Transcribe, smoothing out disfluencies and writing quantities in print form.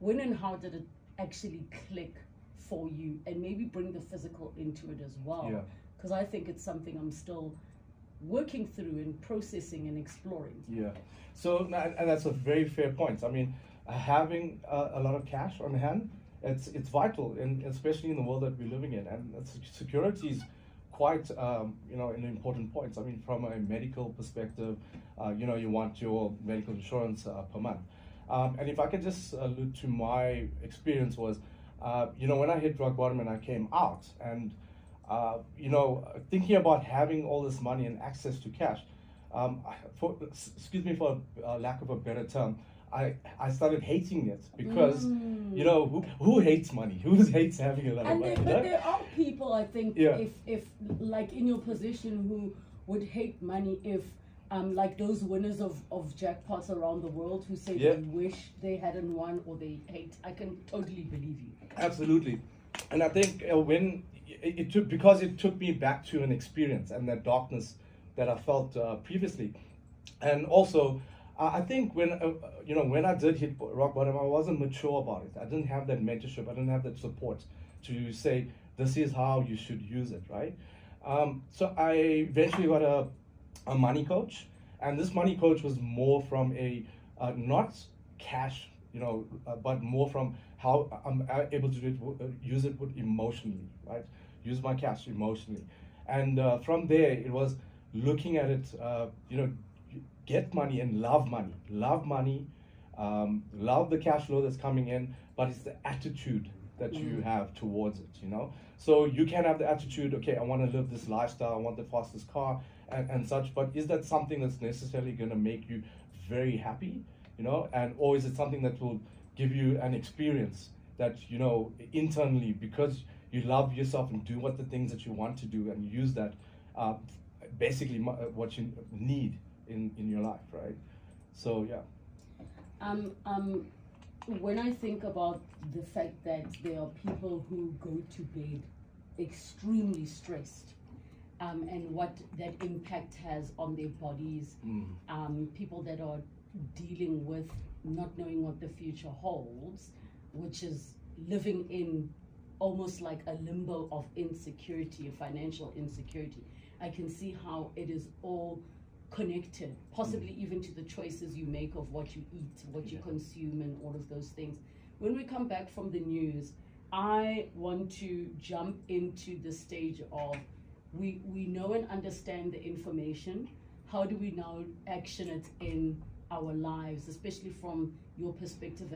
when and how did it actually click for you, and maybe bring the physical into it as well? Yeah. Because I think it's something I'm still working through and processing and exploring. Yeah. So, and that's a very fair point. I mean, having a lot of cash on hand, it's vital, and especially in the world that we're living in. And security is quite, an important point. I mean, from a medical perspective, you want your medical insurance per month. And if I could just allude to my experience was, when I hit rock bottom and I came out, and thinking about having all this money and access to cash, excuse me for lack of a better term, I started hating it because, who hates money? Who hates having a lot of money? But there are people, I think, if like in your position, who would hate money if, like those winners of jackpots around the world who say they wish they hadn't won, or they hate. I can totally believe you. Absolutely. And I think when because it took me back to an experience and that darkness that I felt previously. And also, I think when I did hit rock bottom, I wasn't mature about it. I didn't have that mentorship. I didn't have that support to say, this is how you should use it, right? So I eventually got a money coach, and this money coach was more from a not cash, but more from how I'm able to use it with emotionally, right? Use my cash emotionally, and from there it was looking at it, get money and love money, love the cash flow that's coming in, but it's the attitude that you have towards it, So you can have the attitude, okay, I want to live this lifestyle, I want the fastest car and such, but is that something that's necessarily going to make you very happy, and or is it something that will give you an experience that, internally, because you love yourself and do what the things that you want to do, and use that basically what you need in your life, right? So yeah. When I think about the fact that there are people who go to bed extremely stressed, and what that impact has on their bodies, people that are dealing with not knowing what the future holds, which is living in almost like a limbo of insecurity, financial insecurity. I can see how it is all connected, possibly even to the choices you make of what you eat, what you consume, and all of those things. When we come back from the news, I want to jump into the stage of we know and understand the information. How do we now action it in our lives, especially from your perspective